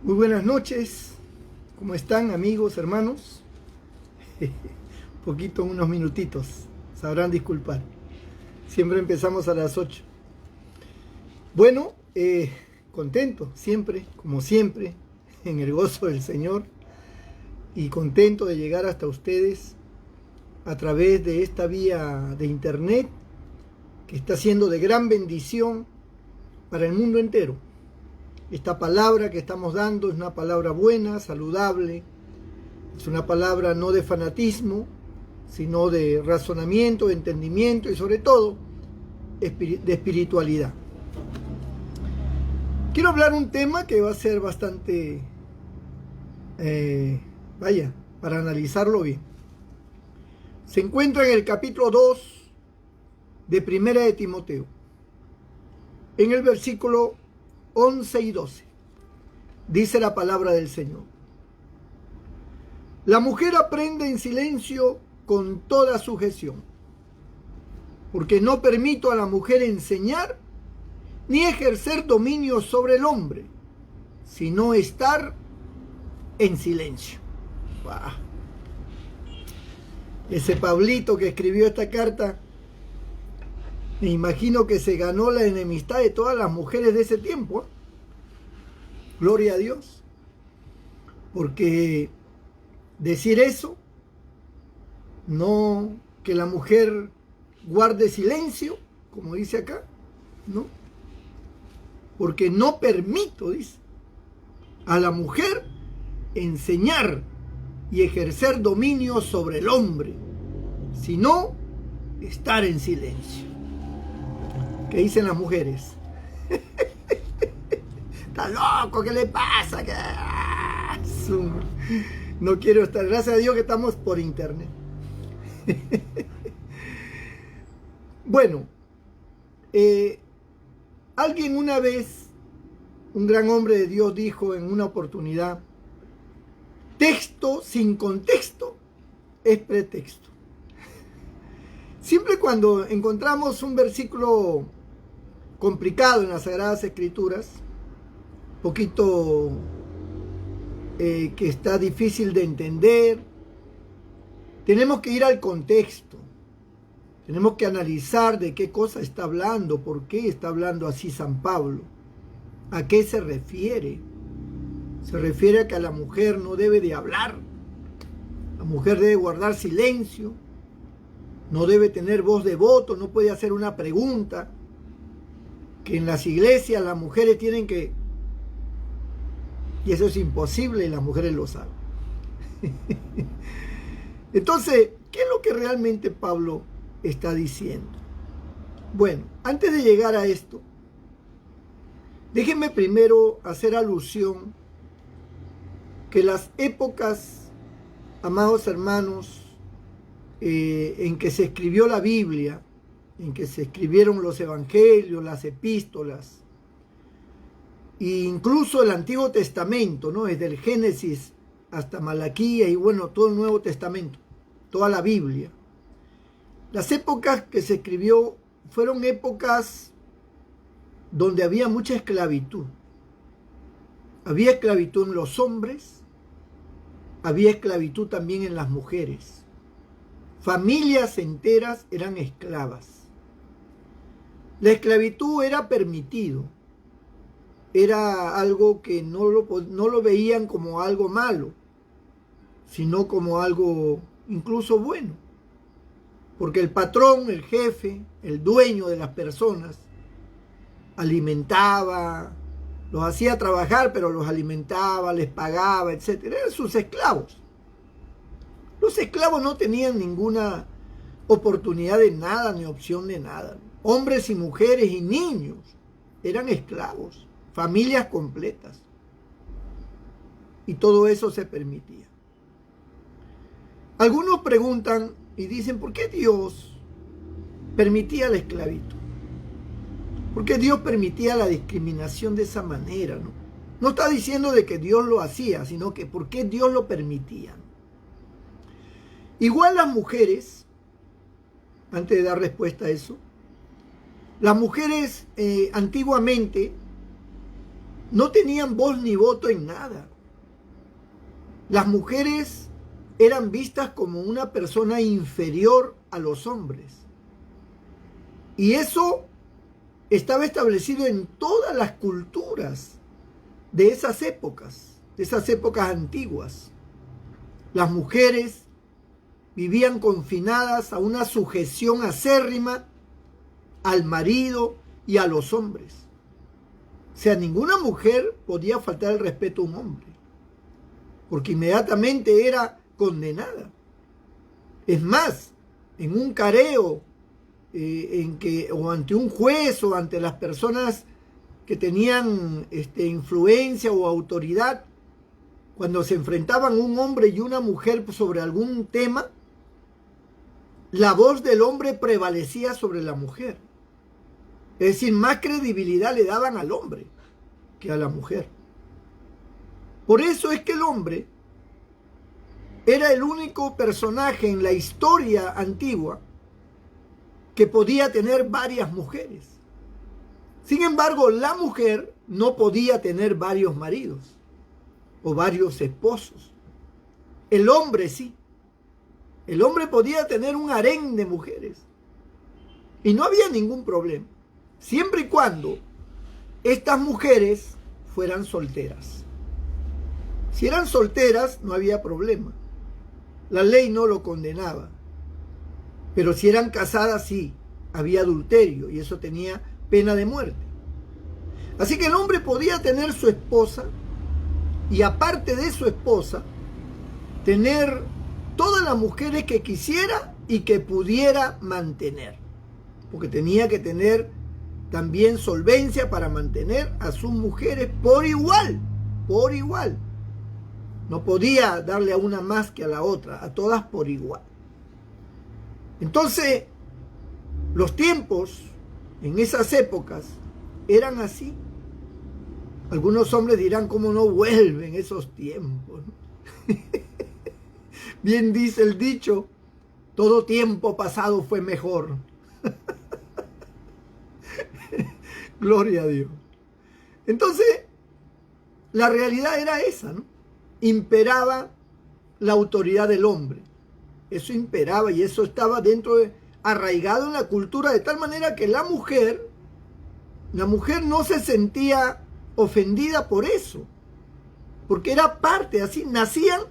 Muy buenas noches, ¿cómo están amigos, hermanos? Un poquito, unos minutitos, sabrán disculpar. Siempre empezamos a las 8. Bueno, contento, siempre, como siempre, en el gozo del Señor y contento de llegar hasta ustedes a través de esta vía de internet que está siendo de gran bendición para el mundo entero. Esta palabra que estamos dando es una palabra buena, saludable, es una palabra no de fanatismo, sino de razonamiento, de entendimiento y sobre todo de espiritualidad. Quiero hablar un tema que va a ser bastante, para analizarlo bien. Se encuentra en el capítulo 2 de Primera de Timoteo, en el versículo 11 y 12. Dice la palabra del Señor: la mujer aprende en silencio con toda sujeción, porque no permito a la mujer enseñar ni ejercer dominio sobre el hombre, sino estar en silencio. ¡Wow! Ese Pablito que escribió esta carta, me imagino que se ganó la enemistad de todas las mujeres de ese tiempo. Gloria a Dios. Porque decir eso, no que la mujer guarde silencio, como dice acá, no. Porque no permito, dice, a la mujer enseñar y ejercer dominio sobre el hombre, sino estar en silencio. ¿Qué dicen las mujeres? Está loco, ¿qué le pasa? No quiero estar, gracias a Dios que estamos por internet. Bueno, alguien una vez, un gran hombre de Dios, dijo en una oportunidad: texto sin contexto es pretexto. Siempre cuando encontramos un versículo complicado en las Sagradas Escrituras, poquito que está difícil de entender, tenemos que ir al contexto, tenemos que analizar de qué cosa está hablando, por qué está hablando así San Pablo, a qué se refiere. Se refiere a que a la mujer no debe de hablar, la mujer debe guardar silencio, no debe tener voz de voto, no puede hacer una pregunta, que en las iglesias las mujeres tienen que, y eso es imposible y las mujeres lo saben. Entonces, ¿qué es lo que realmente Pablo está diciendo? Bueno, antes de llegar a esto, déjenme primero hacer alusión que las épocas, amados hermanos, en que se escribió la Biblia, en que se escribieron los evangelios, las epístolas, e incluso el Antiguo Testamento, ¿no? Desde el Génesis hasta Malaquías y bueno, todo el Nuevo Testamento, toda la Biblia. Las épocas que se escribió fueron épocas donde había mucha esclavitud. Había esclavitud en los hombres, había esclavitud también en las mujeres. Familias enteras eran esclavas. La esclavitud era permitido. Era algo que no lo veían como algo malo, sino como algo incluso bueno. Porque el patrón, el jefe, el dueño de las personas, alimentaba, los hacía trabajar, pero los alimentaba, les pagaba, etc. Eran sus esclavos. Los esclavos no tenían ninguna oportunidad de nada, ni opción de nada. Hombres y mujeres y niños eran esclavos. Familias completas. Y todo eso se permitía. Algunos preguntan y dicen: ¿por qué Dios permitía la esclavitud? ¿Por qué Dios permitía la discriminación de esa manera? No está diciendo de que Dios lo hacía, sino que ¿por qué Dios lo permitía? Igual las mujeres, antes de dar respuesta a eso, las mujeres antiguamente no tenían voz ni voto en nada. Las mujeres eran vistas como una persona inferior a los hombres. Y eso estaba establecido en todas las culturas de esas épocas antiguas. Las mujeres vivían confinadas a una sujeción acérrima al marido y a los hombres. O sea, ninguna mujer podía faltar el respeto a un hombre, porque inmediatamente era condenada. Es más, en un careo, o ante un juez o ante las personas que tenían influencia o autoridad, cuando se enfrentaban un hombre y una mujer sobre algún tema, la voz del hombre prevalecía sobre la mujer. Es decir, más credibilidad le daban al hombre que a la mujer. Por eso es que el hombre era el único personaje en la historia antigua que podía tener varias mujeres. Sin embargo, la mujer no podía tener varios maridos o varios esposos. El hombre sí. El hombre podía tener un harén de mujeres y no había ningún problema, siempre y cuando estas mujeres fueran solteras. Si eran solteras, no había problema. La ley no lo condenaba. Pero si eran casadas, sí, había adulterio y eso tenía pena de muerte. Así que el hombre podía tener su esposa y aparte de su esposa, tener todas las mujeres que quisiera y que pudiera mantener. Porque tenía que tener también solvencia para mantener a sus mujeres por igual, por igual. No podía darle a una más que a la otra, a todas por igual. Entonces, los tiempos en esas épocas eran así. Algunos hombres dirán, ¿cómo no vuelven esos tiempos? Bien dice el dicho, todo tiempo pasado fue mejor. Gloria a Dios. Entonces, la realidad era esa, ¿no? Imperaba la autoridad del hombre. Eso imperaba y eso estaba arraigado en la cultura de tal manera que la mujer no se sentía ofendida por eso, porque era parte, así nacían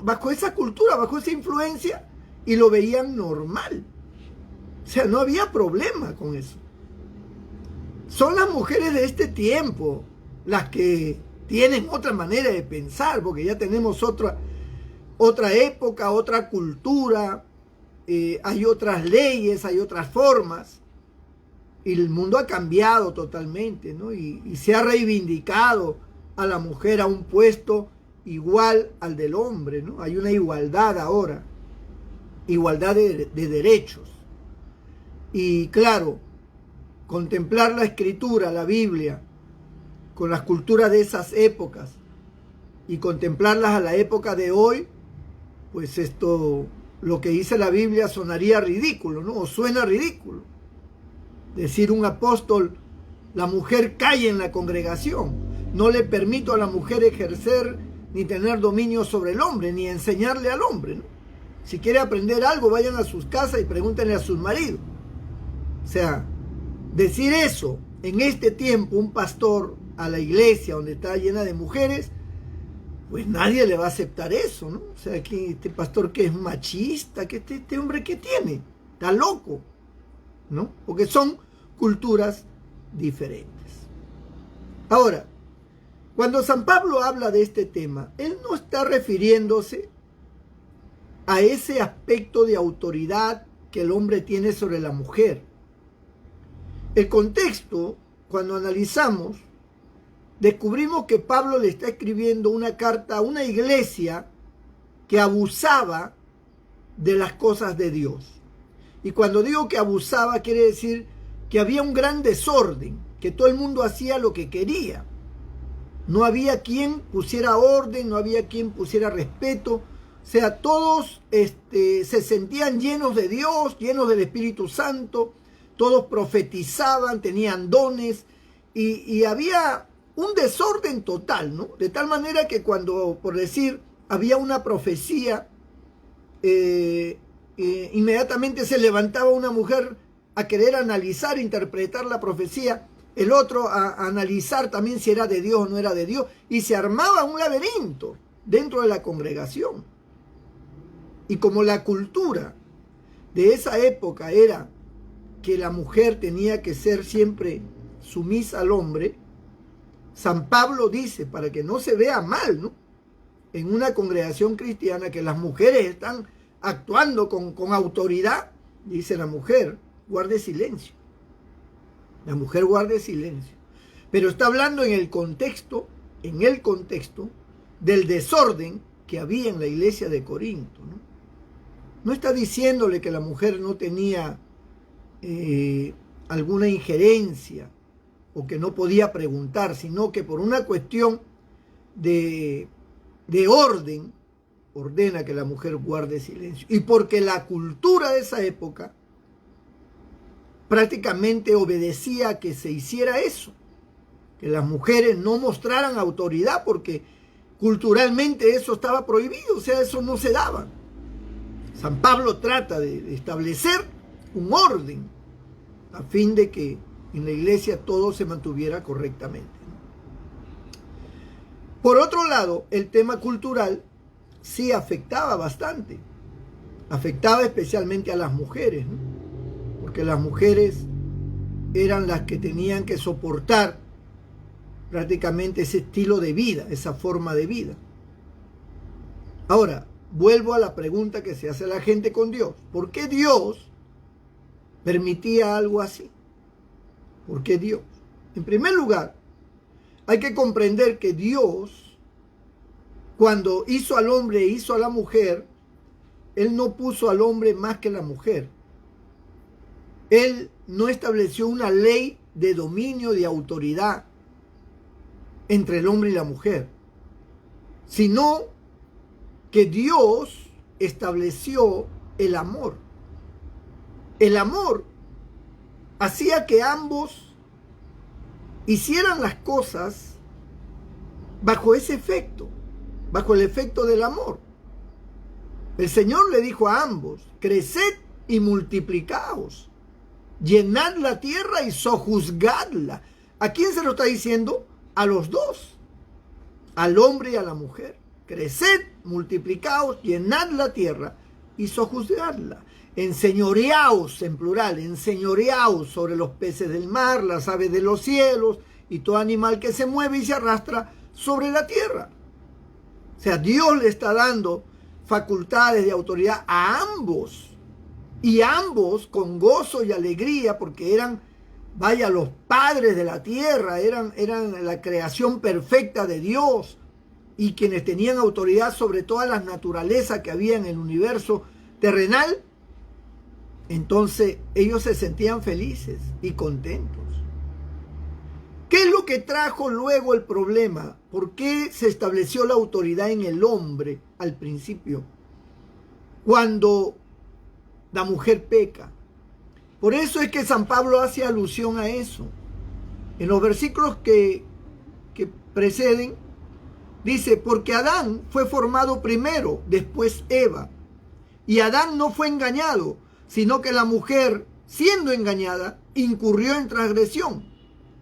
bajo esa cultura, bajo esa influencia y lo veían normal. O sea, no había problema con eso. Son las mujeres de este tiempo las que tienen otra manera de pensar, porque ya tenemos otra época, otra cultura, hay otras leyes, hay otras formas, y el mundo ha cambiado totalmente, ¿no? Y se ha reivindicado a la mujer a un puesto igual al del hombre, ¿no? Hay una igualdad ahora, igualdad de derechos. Y claro, contemplar la escritura, la Biblia, con las culturas de esas épocas y contemplarlas a la época de hoy, pues esto, lo que dice la Biblia sonaría ridículo, ¿no? O suena ridículo. Decir un apóstol, la mujer calla en la congregación, no le permito a la mujer ejercer ni tener dominio sobre el hombre, ni enseñarle al hombre, ¿no? Si quiere aprender algo, vayan a sus casas y pregúntenle a sus maridos. O sea, decir eso en este tiempo, un pastor a la iglesia donde está llena de mujeres, pues nadie le va a aceptar eso, ¿no? O sea, que este pastor que es machista, que este hombre que tiene, está loco, ¿no? Porque son culturas diferentes. Ahora, cuando San Pablo habla de este tema, él no está refiriéndose a ese aspecto de autoridad que el hombre tiene sobre la mujer. El contexto, cuando analizamos, descubrimos que Pablo le está escribiendo una carta a una iglesia que abusaba de las cosas de Dios. Y cuando digo que abusaba, quiere decir que había un gran desorden, que todo el mundo hacía lo que quería. No había quien pusiera orden, no había quien pusiera respeto. O sea, todos se sentían llenos de Dios, llenos del Espíritu Santo. Todos profetizaban, tenían dones y había un desorden total, ¿no? De tal manera que cuando, por decir, había una profecía, inmediatamente se levantaba una mujer a querer analizar, interpretar la profecía, el otro a analizar también si era de Dios o no era de Dios, y se armaba un laberinto dentro de la congregación. Y como la cultura de esa época era que la mujer tenía que ser siempre sumisa al hombre, San Pablo dice, para que no se vea mal, ¿no?, en una congregación cristiana, que las mujeres están actuando con autoridad, dice la mujer, guarde silencio. La mujer guarde silencio. Pero está hablando en el contexto del desorden que había en la iglesia de Corinto, ¿no? No está diciéndole que la mujer no tenía alguna injerencia o que no podía preguntar, sino que por una cuestión de orden, ordena que la mujer guarde silencio. Y porque la cultura de esa época prácticamente obedecía a que se hiciera eso, que las mujeres no mostraran autoridad, porque culturalmente eso estaba prohibido, o sea, eso no se daba. San Pablo trata de establecer un orden a fin de que en la iglesia todo se mantuviera correctamente. Por otro lado, el tema cultural sí afectaba bastante, afectaba especialmente a las mujeres, ¿no?, porque las mujeres eran las que tenían que soportar prácticamente ese estilo de vida, esa forma de vida. Ahora, vuelvo a la pregunta que se hace la gente con Dios. ¿Por qué Dios permitía algo así? ¿Por qué Dios? En primer lugar, hay que comprender que Dios, cuando hizo al hombre e hizo a la mujer, Él no puso al hombre más que la mujer. Él no estableció una ley de dominio, de autoridad entre el hombre y la mujer, sino que Dios estableció el amor. El amor hacía que ambos hicieran las cosas bajo ese efecto, bajo el efecto del amor. El Señor le dijo a ambos: creced y multiplicaos, llenad la tierra y sojuzgadla. ¿A quién se lo está diciendo? A los dos, al hombre y a la mujer. Creced, multiplicaos, llenad la tierra y sojuzgadla. Enseñoreaos, en plural, enseñoreaos sobre los peces del mar, las aves de los cielos y todo animal que se mueve y se arrastra sobre la tierra. O sea, Dios le está dando facultades de autoridad a ambos, y ambos con gozo y alegría, porque eran, vaya, los padres de la tierra, eran la creación perfecta de Dios, y quienes tenían autoridad sobre todas las naturalezas que había en el universo terrenal. Entonces ellos se sentían felices y contentos. ¿Qué es lo que trajo luego el problema? ¿Por qué se estableció la autoridad en el hombre al principio, cuando la mujer peca? Por eso es que San Pablo hace alusión a eso. En los versículos que preceden, dice: porque Adán fue formado primero, después Eva. Y Adán no fue engañado, sino que la mujer, siendo engañada, incurrió en transgresión.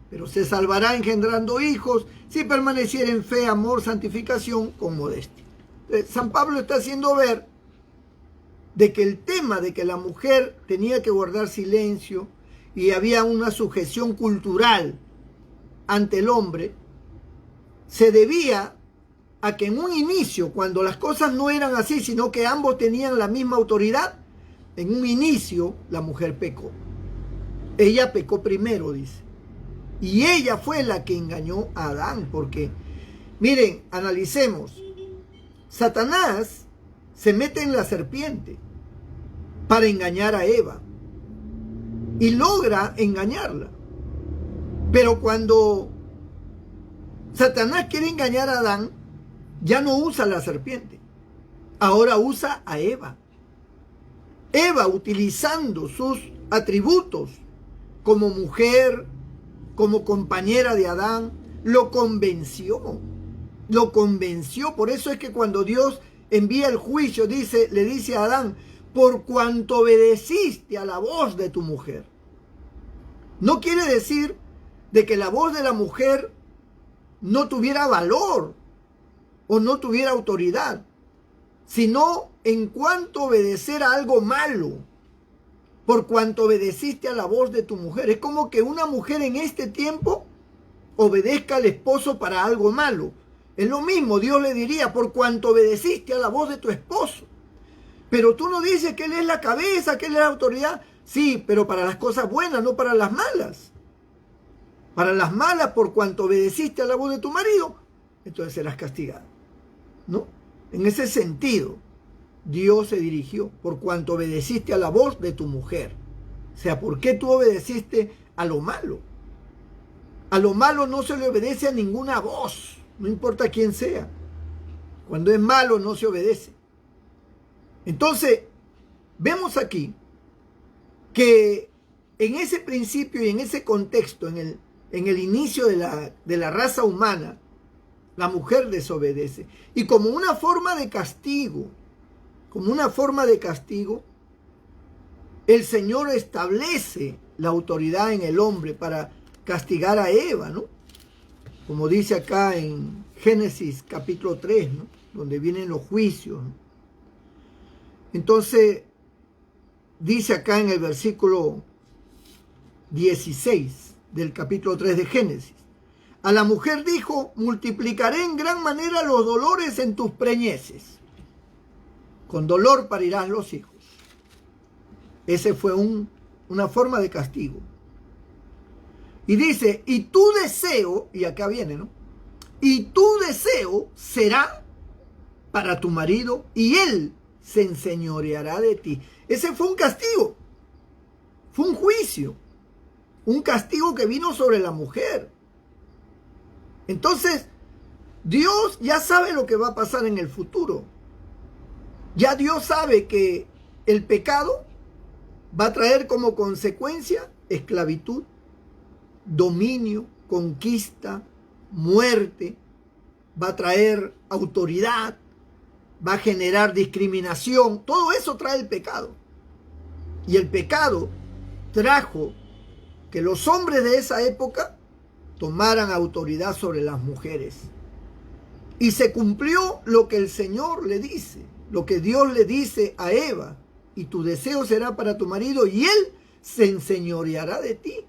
Pero se salvará engendrando hijos si permaneciera en fe, amor, santificación con modestia. San Pablo está haciendo ver de que el tema de que la mujer tenía que guardar silencio y había una sujeción cultural ante el hombre, se debía a que en un inicio, cuando las cosas no eran así, sino que ambos tenían la misma autoridad, en un inicio la mujer pecó. Ella pecó primero, dice. Y ella fue la que engañó a Adán, porque, miren, analicemos. Satanás se mete en la serpiente para engañar a Eva y logra engañarla. Pero cuando Satanás quiere engañar a Adán, ya no usa la serpiente, ahora usa a Eva. Eva, utilizando sus atributos como mujer, como compañera de Adán, lo convenció. Lo convenció. Por eso es que cuando Dios envía el juicio, le dice a Adán, por cuanto obedeciste a la voz de tu mujer. No quiere decir de que la voz de la mujer no tuviera valor o no tuviera autoridad, sino en cuanto obedecer a algo malo, por cuanto obedeciste a la voz de tu mujer. Es como que una mujer en este tiempo obedezca al esposo para algo malo. Es lo mismo, Dios le diría, por cuanto obedeciste a la voz de tu esposo. Pero tú no dices que él es la cabeza, que él es la autoridad. Sí, pero para las cosas buenas, no para las malas. Para las malas, por cuanto obedeciste a la voz de tu marido, entonces serás castigado, ¿no? En ese sentido, Dios se dirigió, por cuanto obedeciste a la voz de tu mujer. O sea, ¿por qué tú obedeciste a lo malo? A lo malo no se le obedece a ninguna voz, no importa quién sea. Cuando es malo no se obedece. Entonces, vemos aquí que en ese principio y en ese contexto, en el inicio de la raza humana, la mujer desobedece. Y como una forma de castigo, el Señor establece la autoridad en el hombre para castigar a Eva, ¿no? Como dice acá en Génesis capítulo 3, ¿no? Donde vienen los juicios, ¿no? Entonces, dice acá en el versículo 16 del capítulo 3 de Génesis, a la mujer dijo, multiplicaré en gran manera los dolores en tus preñeces. Con dolor parirás los hijos. Ese fue una forma de castigo. Y dice, y tu deseo, y acá viene, ¿no? Y tu deseo será para tu marido, y él se enseñoreará de ti. Ese fue un castigo. Fue un juicio. Un castigo que vino sobre la mujer. Entonces, Dios ya sabe lo que va a pasar en el futuro. Ya Dios sabe que el pecado va a traer como consecuencia esclavitud, dominio, conquista, muerte, va a traer autoridad, va a generar discriminación. Todo eso trae el pecado. Y el pecado trajo que los hombres de esa época tomaran autoridad sobre las mujeres. Y se cumplió lo que el Señor le dice, lo que Dios le dice a Eva, y tu deseo será para tu marido y él se enseñoreará de ti.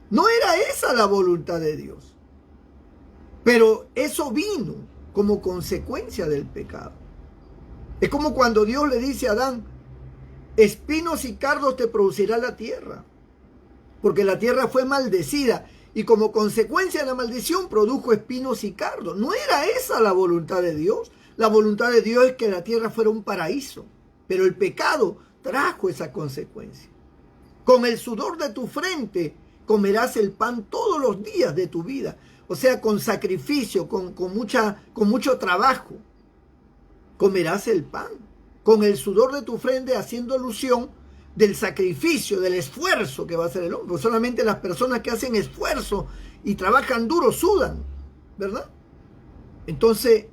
No era esa la voluntad de Dios, pero eso vino como consecuencia del pecado. Es como cuando Dios le dice a Adán, espinos y cardos te producirá la tierra, porque la tierra fue maldecida y como consecuencia de la maldición produjo espinos y cardos. No era esa la voluntad de Dios. La voluntad de Dios es que la tierra fuera un paraíso, pero el pecado trajo esa consecuencia. Con el sudor de tu frente comerás el pan todos los días de tu vida. O sea, con sacrificio, con mucho trabajo, comerás el pan. Con el sudor de tu frente, haciendo alusión del sacrificio, del esfuerzo que va a hacer el hombre. Pues solamente las personas que hacen esfuerzo y trabajan duro sudan, ¿verdad? Entonces,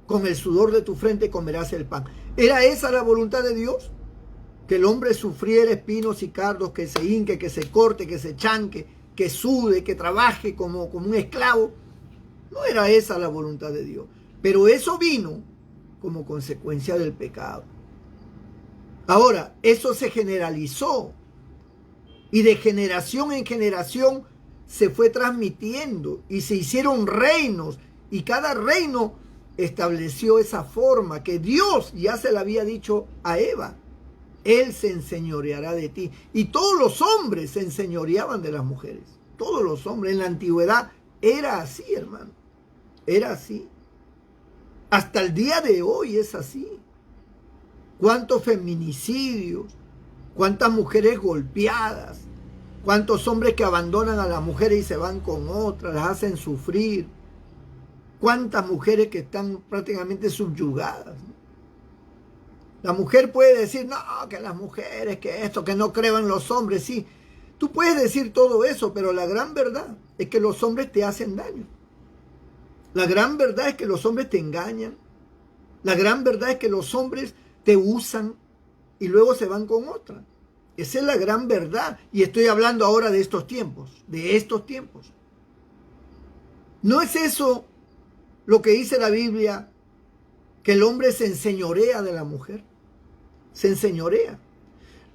con el sudor de tu frente comerás el pan. ¿Era esa la voluntad de Dios? Que el hombre sufriera espinos y cardos, que se hinque, que se corte, que se chanque, que sude, que trabaje como un esclavo. No era esa la voluntad de Dios. Pero eso vino como consecuencia del pecado. Ahora, eso se generalizó y de generación en generación se fue transmitiendo y se hicieron reinos y cada reino estableció esa forma que Dios ya se la había dicho a Eva. Él se enseñoreará de ti. Y todos los hombres se enseñoreaban de las mujeres. Todos los hombres en la antigüedad era así, hermano. Era así. Hasta el día de hoy es así. ¿Cuántos feminicidios? ¿Cuántas mujeres golpeadas? ¿Cuántos hombres que abandonan a las mujeres y se van con otras? Las hacen sufrir. ¿Cuántas mujeres que están prácticamente subyugadas? La mujer puede decir, no, que las mujeres, que esto, que no creo en los hombres. Sí, Tú puedes decir todo eso, pero la gran verdad es que los hombres te hacen daño. La gran verdad es que los hombres te engañan. La gran verdad es que los hombres te usan y luego se van con otra. Esa es la gran verdad. Y estoy hablando ahora de estos tiempos, de estos tiempos. ¿No es eso lo que dice la Biblia? Que el hombre se enseñorea de la mujer. Se enseñorea.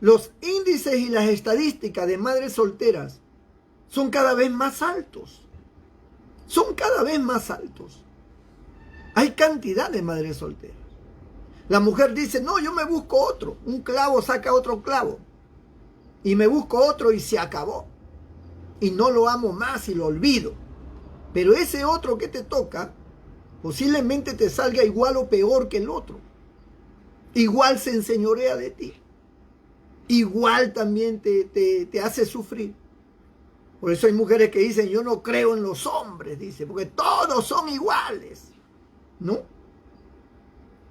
Los índices y las estadísticas de madres solteras son cada vez más altos. Son cada vez más altos. Hay cantidad de madres solteras. La mujer dice, no, yo me busco otro. Un clavo saca otro clavo. Y me busco otro y se acabó. Y no lo amo más y lo olvido. Pero ese otro que te toca, posiblemente te salga igual o peor que el otro. Igual se enseñorea de ti. Igual también te hace sufrir. Por eso hay mujeres que dicen, yo no creo en los hombres, dice, porque todos son iguales. ¿No?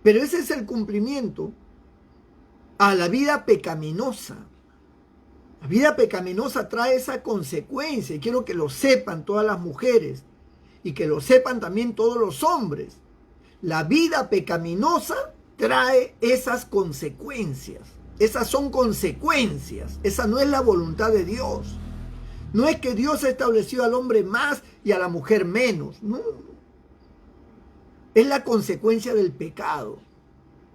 Pero ese es el cumplimiento a la vida pecaminosa. La vida pecaminosa trae esa consecuencia. Y quiero que lo sepan todas las mujeres y que lo sepan también todos los hombres. La vida pecaminosa trae esas consecuencias. Esas son consecuencias. Esa no es la voluntad de Dios. No es que Dios ha establecido al hombre más y a la mujer menos. No. Es la consecuencia del pecado.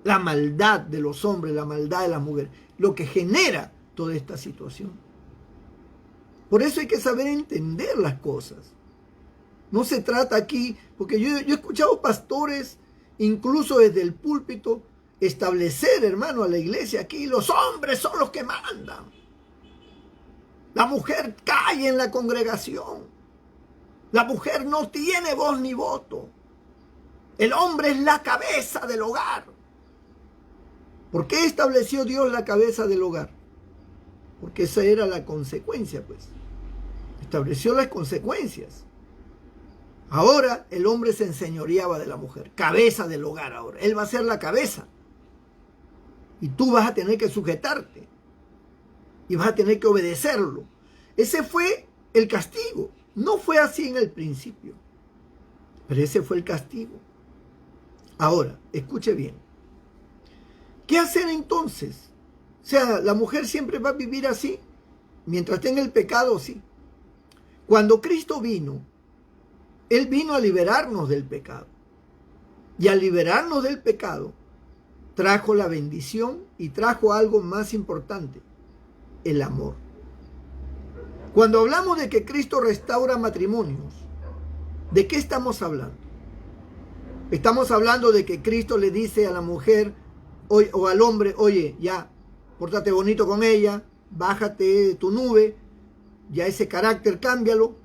La maldad de los hombres, la maldad de las mujeres. Lo que genera toda esta situación. Por eso hay que saber entender las cosas. No se trata aquí, porque yo he escuchado pastores, incluso desde el púlpito, establecer, hermano, a la iglesia aquí, los hombres son los que mandan. La mujer cae en la congregación. La mujer no tiene voz ni voto. El hombre es la cabeza del hogar. ¿Por qué estableció Dios la cabeza del hogar? Porque esa era la consecuencia, pues. Estableció las consecuencias. Ahora el hombre se enseñoreaba de la mujer, cabeza del hogar ahora. Él va a ser la cabeza. Y tú vas a tener que sujetarte. Y vas a tener que obedecerlo. Ese fue el castigo. No fue así en el principio. Pero ese fue el castigo. Ahora, escuche bien. ¿Qué hacer entonces? O sea, la mujer siempre va a vivir así. Mientras tenga el pecado, sí. Cuando Cristo vino, Él vino a liberarnos del pecado. Y al liberarnos del pecado, trajo la bendición y trajo algo más importante, el amor. Cuando hablamos de que Cristo restaura matrimonios, ¿de qué estamos hablando? Estamos hablando de que Cristo le dice a la mujer o al hombre, oye, ya, pórtate bonito con ella, bájate de tu nube, ya ese carácter cámbialo,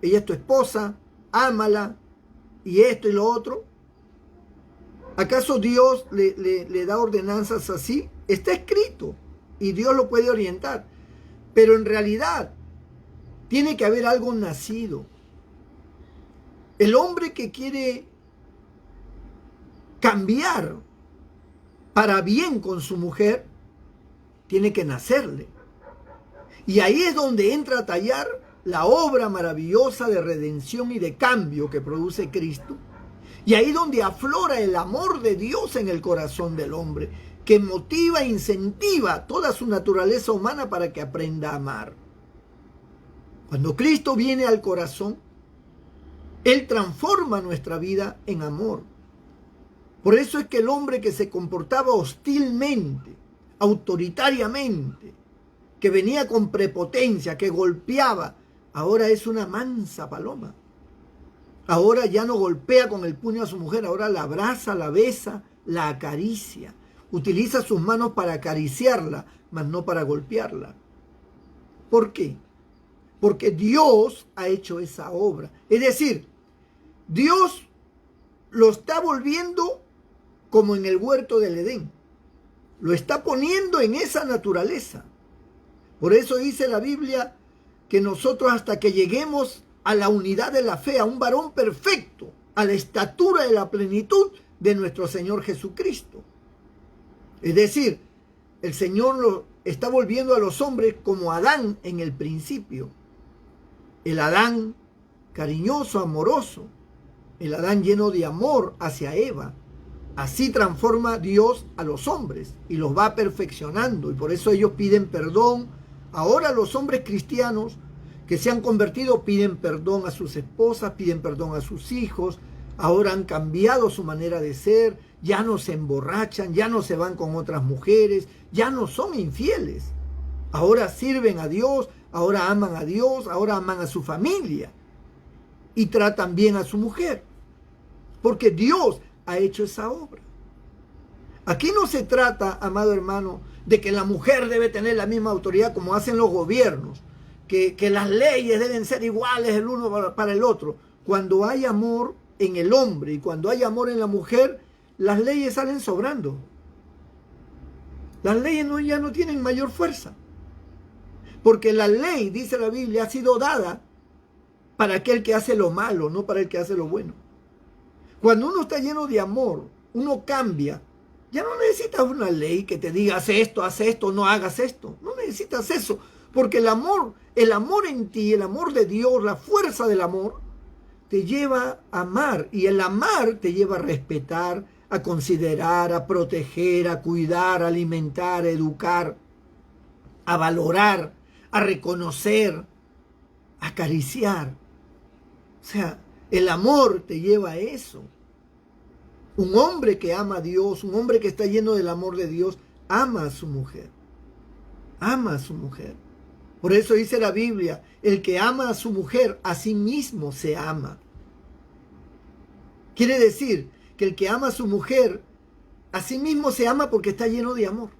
ella es tu esposa, ámala, y esto y lo otro. ¿Acaso Dios le da ordenanzas así? Está escrito y Dios lo puede orientar, pero en realidad tiene que haber algo nacido. El hombre que quiere cambiar para bien con su mujer, tiene que nacerle. Y ahí es donde entra a tallar la obra maravillosa de redención y de cambio que produce Cristo. Y ahí donde aflora el amor de Dios en el corazón del hombre, que motiva e incentiva toda su naturaleza humana para que aprenda a amar. Cuando Cristo viene al corazón, Él transforma nuestra vida en amor. Por eso es que el hombre que se comportaba hostilmente, autoritariamente, que venía con prepotencia, que golpeaba, ahora es una mansa paloma. Ahora ya no golpea con el puño a su mujer, ahora la abraza, la besa, la acaricia. Utiliza sus manos para acariciarla, mas no para golpearla. ¿Por qué? Porque Dios ha hecho esa obra. Es decir, Dios lo está volviendo como en el huerto del Edén. Lo está poniendo en esa naturaleza. Por eso dice la Biblia que nosotros hasta que lleguemos a la unidad de la fe, a un varón perfecto, a la estatura de la plenitud de nuestro Señor Jesucristo. Es decir, el Señor está volviendo a los hombres como Adán en el principio. El Adán cariñoso, amoroso. El Adán lleno de amor hacia Eva. Así transforma Dios a los hombres y los va perfeccionando. Y por eso ellos piden perdón. Ahora los hombres cristianos que se han convertido piden perdón a sus esposas, piden perdón a sus hijos. Ahora han cambiado su manera de ser. Ya no se emborrachan, ya no se van con otras mujeres, ya no son infieles. Ahora sirven a Dios, ahora aman a Dios, ahora aman a su familia. Y tratan bien a su mujer. Porque Dios ha hecho esa obra. Aquí no se trata, amado hermano, de que la mujer debe tener la misma autoridad como hacen los gobiernos, que las leyes deben ser iguales el uno para el otro. Cuando hay amor en el hombre y cuando hay amor en la mujer, las leyes salen sobrando. Las leyes ya no tienen mayor fuerza. Porque la ley, dice la Biblia, ha sido dada para aquel que hace lo malo, no para el que hace lo bueno. Cuando uno está lleno de amor, uno cambia. Ya no necesitas una ley que te diga, haz esto, no hagas esto. No necesitas eso. Porque el amor en ti, el amor de Dios, la fuerza del amor, te lleva a amar. Y el amar te lleva a respetar, a considerar, a proteger, a cuidar, a alimentar, a educar, a valorar, a reconocer, a acariciar. O sea, el amor te lleva a eso. Un hombre que ama a Dios, un hombre que está lleno del amor de Dios, ama a su mujer. Ama a su mujer. Por eso dice la Biblia, el que ama a su mujer, a sí mismo se ama. Quiere decir que el que ama a su mujer, a sí mismo se ama porque está lleno de amor.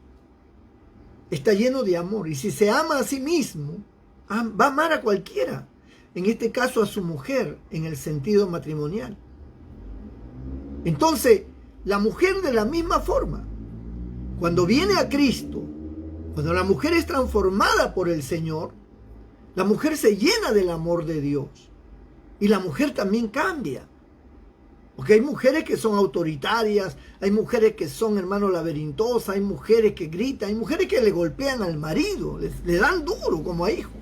Está lleno de amor. Y si se ama a sí mismo, va a amar a cualquiera. En este caso a su mujer, en el sentido matrimonial. Entonces, la mujer de la misma forma, cuando viene a Cristo, cuando la mujer es transformada por el Señor, la mujer se llena del amor de Dios. Y la mujer también cambia. Porque hay mujeres que son autoritarias, hay mujeres que son, hermano, laberintosa, hay mujeres que gritan, hay mujeres que le golpean al marido, le dan duro como a hijo.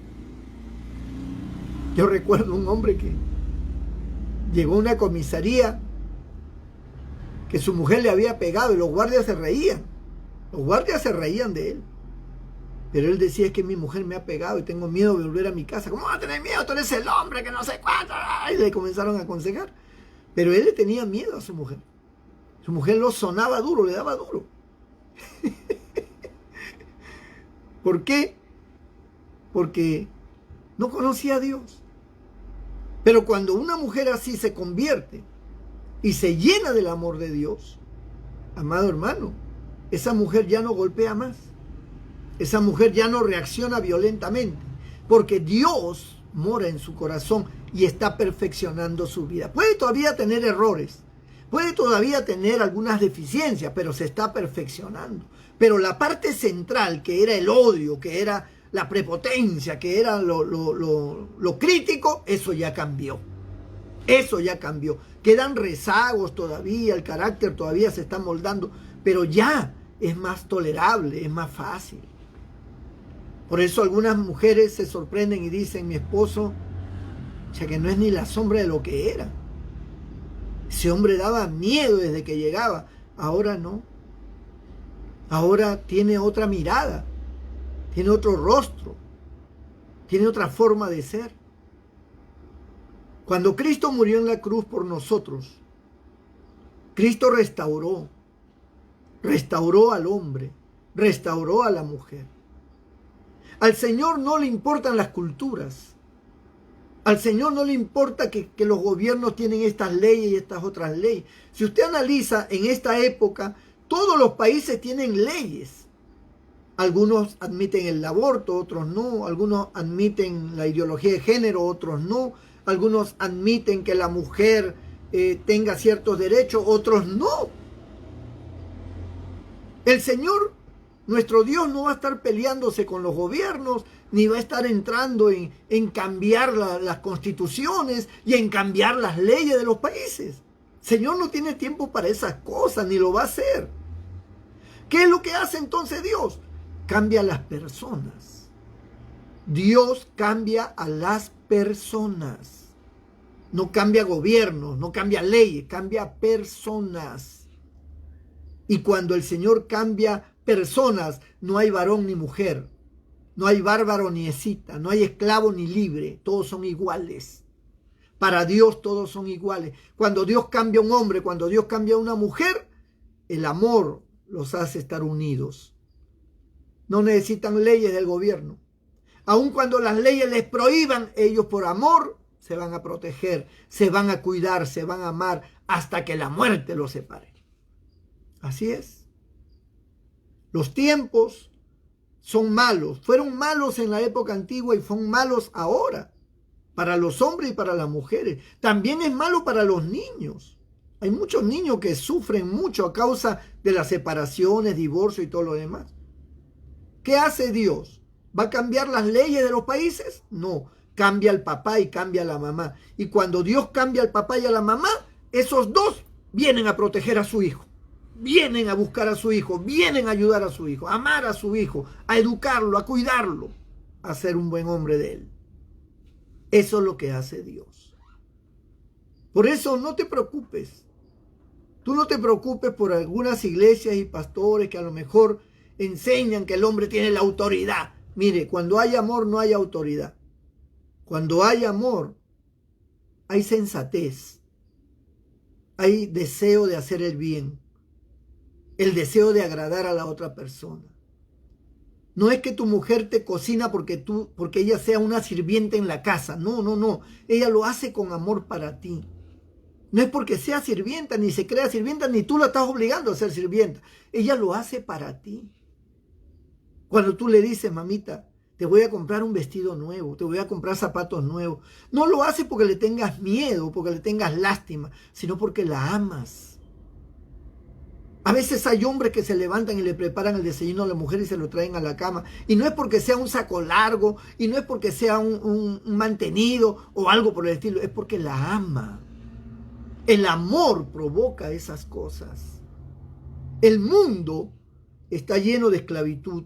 Yo recuerdo un hombre que llegó a una comisaría que su mujer le había pegado y los guardias se reían. Los guardias se reían de él. Pero él decía, es que mi mujer me ha pegado y tengo miedo de volver a mi casa. ¿Cómo vas a tener miedo? Tú eres el hombre que no sé cuánto. Y le comenzaron a aconsejar. Pero él le tenía miedo a su mujer. Su mujer lo sonaba duro, le daba duro. ¿Por qué? Porque no conocía a Dios. Pero cuando una mujer así se convierte y se llena del amor de Dios, amado hermano, esa mujer ya no golpea más. Esa mujer ya no reacciona violentamente, porque Dios mora en su corazón y está perfeccionando su vida. Puede todavía tener errores, puede todavía tener algunas deficiencias, pero se está perfeccionando. Pero la parte central, que era el odio, que era la prepotencia, que era lo crítico, eso ya cambió. Eso ya cambió. Quedan rezagos todavía, el carácter todavía se está moldando, pero ya es más tolerable, es más fácil. Por eso algunas mujeres se sorprenden y dicen, mi esposo, ya que no es ni la sombra de lo que era. Ese hombre daba miedo desde que llegaba, ahora no. Ahora tiene otra mirada, tiene otro rostro, tiene otra forma de ser. Cuando Cristo murió en la cruz por nosotros, Cristo restauró al hombre, restauró a la mujer. Al Señor no le importan las culturas. Al Señor no le importa que los gobiernos tienen estas leyes y estas otras leyes. Si usted analiza en esta época, todos los países tienen leyes. Algunos admiten el aborto, otros no. Algunos admiten la ideología de género, otros no. Algunos admiten que la mujer tenga ciertos derechos, otros no. El Señor, nuestro Dios, no va a estar peleándose con los gobiernos, ni va a estar entrando en cambiar las constituciones y en cambiar las leyes de los países. El Señor no tiene tiempo para esas cosas, ni lo va a hacer. ¿Qué es lo que hace entonces Dios? cambia a las personas. Dios cambia a las personas. No cambia gobiernos, no cambia leyes, cambia personas. Y cuando el Señor cambia personas, no hay varón ni mujer, no hay bárbaro ni escita, no hay esclavo ni libre, todos son iguales. Para Dios todos son iguales. Cuando Dios cambia a un hombre, cuando Dios cambia a una mujer, el amor los hace estar unidos. No necesitan leyes del gobierno. Aun cuando las leyes les prohíban, ellos por amor se van a proteger, se van a cuidar, se van a amar hasta que la muerte los separe. Así es. Los tiempos son malos. Fueron malos en la época antigua y son malos ahora. Para los hombres y para las mujeres. También es malo para los niños. Hay muchos niños que sufren mucho a causa de las separaciones, divorcio y todo lo demás. ¿Qué hace Dios? ¿Va a cambiar las leyes de los países? No. Cambia al papá y cambia a la mamá. Y cuando Dios cambia al papá y a la mamá, esos dos vienen a proteger a su hijo. Vienen a buscar a su hijo, vienen a ayudar a su hijo, a amar a su hijo, a educarlo, a cuidarlo, a ser un buen hombre de él. Eso es lo que hace Dios. Por eso no te preocupes. Tú no te preocupes por algunas iglesias y pastores que a lo mejor enseñan que el hombre tiene la autoridad. Mire, cuando hay amor no hay autoridad. Cuando hay amor, hay sensatez. Hay deseo de hacer el bien. El deseo de agradar a la otra persona. No es que tu mujer te cocina porque ella sea una sirvienta en la casa. No, no, no. Ella lo hace con amor para ti. No es porque sea sirvienta, ni se crea sirvienta, ni tú la estás obligando a ser sirvienta. Ella lo hace para ti. Cuando tú le dices, mamita, te voy a comprar un vestido nuevo, te voy a comprar zapatos nuevos. No lo hace porque le tengas miedo, porque le tengas lástima, sino porque la amas. A veces hay hombres que se levantan y le preparan el desayuno a la mujer y se lo traen a la cama. Y no es porque sea un saco largo, y no es porque sea un mantenido o algo por el estilo, es porque la ama. El amor provoca esas cosas. El mundo está lleno de esclavitud,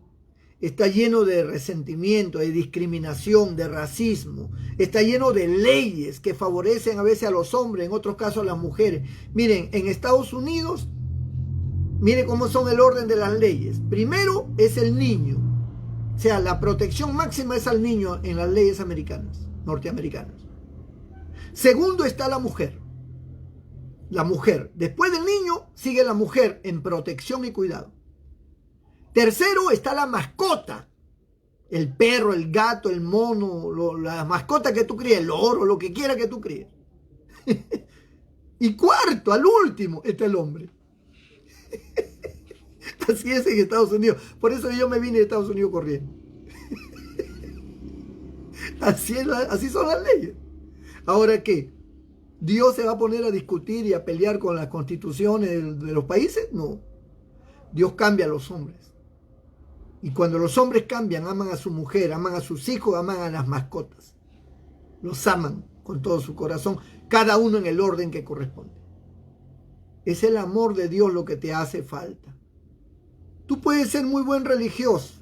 está lleno de resentimiento, de discriminación, de racismo, está lleno de leyes que favorecen a veces a los hombres, en otros casos a las mujeres. Miren, en Estados Unidos, mire cómo son el orden de las leyes. Primero es el niño. O sea, la protección máxima es al niño en las leyes americanas, norteamericanas. Segundo está la mujer. La mujer. Después del niño sigue la mujer en protección y cuidado. Tercero está la mascota. El perro, el gato, el mono, la mascota que tú críes, el loro, lo que quiera que tú críes. Y cuarto, al último, está el hombre. Así es en Estados Unidos. Por eso yo me vine de Estados Unidos corriendo. Así son las leyes. Ahora, ¿qué? ¿Dios se va a poner a discutir y a pelear con las constituciones de los países? No. Dios cambia a los hombres. Y cuando los hombres cambian, aman a su mujer, aman a sus hijos, aman a las mascotas. Los aman con todo su corazón, cada uno en el orden que corresponde. Es el amor de Dios lo que te hace falta. Tú puedes ser muy buen religioso.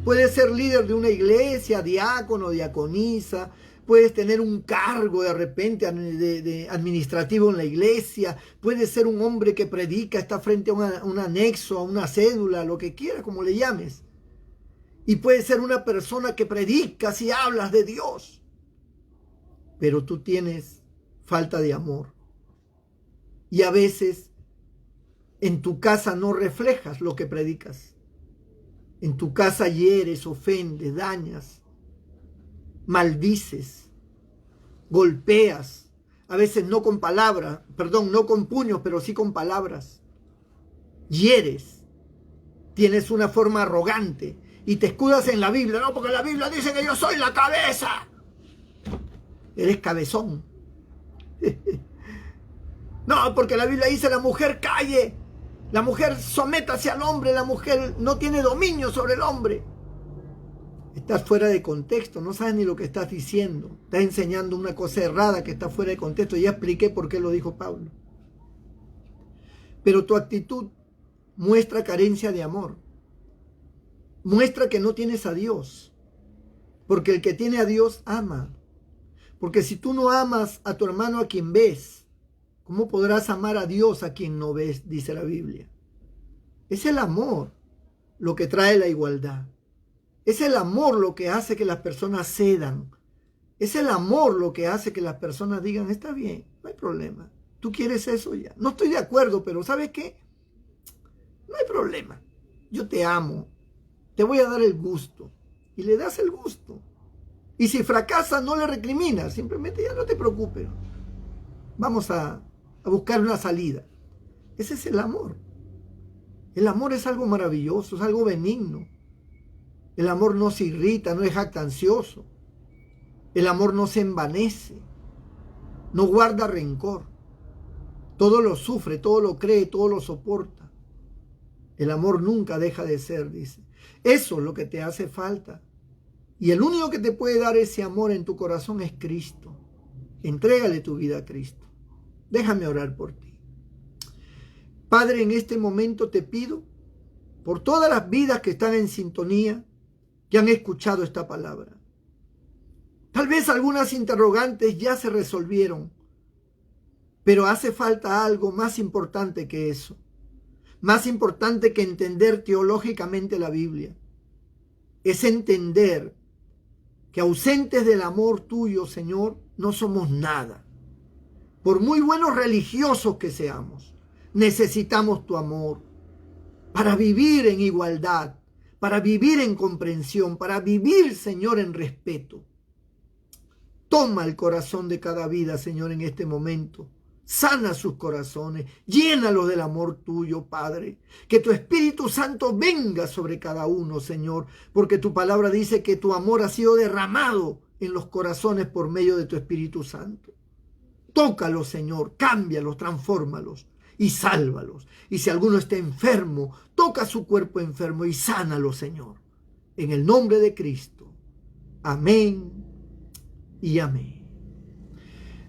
Puedes ser líder de una iglesia, diácono, diaconisa. Puedes tener un cargo de repente de administrativo en la iglesia. Puedes ser un hombre que predica, está frente a un anexo, a una cédula, lo que quieras, como le llames. Y puedes ser una persona que predicas y hablas de Dios. Pero tú tienes falta de amor. Y a veces en tu casa no reflejas lo que predicas. En tu casa hieres, ofendes, dañas, maldices, golpeas. A veces no con palabras, no con puños, pero sí con palabras. Hieres. Tienes una forma arrogante y te escudas en la Biblia. No, porque la Biblia dice que yo soy la cabeza. Eres cabezón. No, porque la Biblia dice la mujer calle, la mujer sométase al hombre, la mujer no tiene dominio sobre el hombre. Estás fuera de contexto, no sabes ni lo que estás diciendo. Estás enseñando una cosa errada que está fuera de contexto. Ya expliqué por qué lo dijo Pablo. Pero tu actitud muestra carencia de amor. muestra que no tienes a Dios. Porque el que tiene a Dios ama. Porque si tú no amas a tu hermano a quien ves, ¿cómo podrás amar a Dios a quien no ves? Dice la Biblia. Es el amor lo que trae la igualdad. Es el amor lo que hace que las personas cedan. Es el amor lo que hace que las personas digan, está bien, no hay problema. Tú quieres eso ya. No estoy de acuerdo, pero ¿sabes qué? No hay problema. Yo te amo. Te voy a dar el gusto. Y le das el gusto. Y si fracasa, no le recriminas. Simplemente ya no te preocupes. Vamos a buscar una salida. Ese es el amor. El amor es algo maravilloso, es algo benigno. El amor no se irrita, no es jactancioso. El amor no se envanece, no guarda rencor. Todo lo sufre, todo lo cree, todo lo soporta. El amor nunca deja de ser, dice. Eso es lo que te hace falta. Y el único que te puede dar ese amor en tu corazón es Cristo. Entrégale tu vida a Cristo. Déjame orar por ti. Padre, en este momento te pido por todas las vidas que están en sintonía, que han escuchado esta palabra. Tal vez algunas interrogantes ya se resolvieron, pero hace falta algo más importante que eso. Más importante que entender teológicamente la Biblia. Es entender que ausentes del amor tuyo, Señor, no somos nada. Por muy buenos religiosos que seamos, necesitamos tu amor para vivir en igualdad, para vivir en comprensión, para vivir, Señor, en respeto. Toma el corazón de cada vida, Señor, en este momento. Sana sus corazones, llénalos del amor tuyo, Padre. Que tu Espíritu Santo venga sobre cada uno, Señor, porque tu palabra dice que tu amor ha sido derramado en los corazones por medio de tu Espíritu Santo. Tócalos, Señor, cámbialos, transfórmalos y sálvalos. Y si alguno está enfermo, toca su cuerpo enfermo y sánalo, Señor. En el nombre de Cristo. Amén y amén.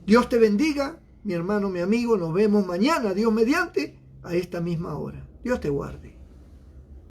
Dios te bendiga, mi hermano, mi amigo. Nos vemos mañana, Dios mediante, a esta misma hora. Dios te guarde.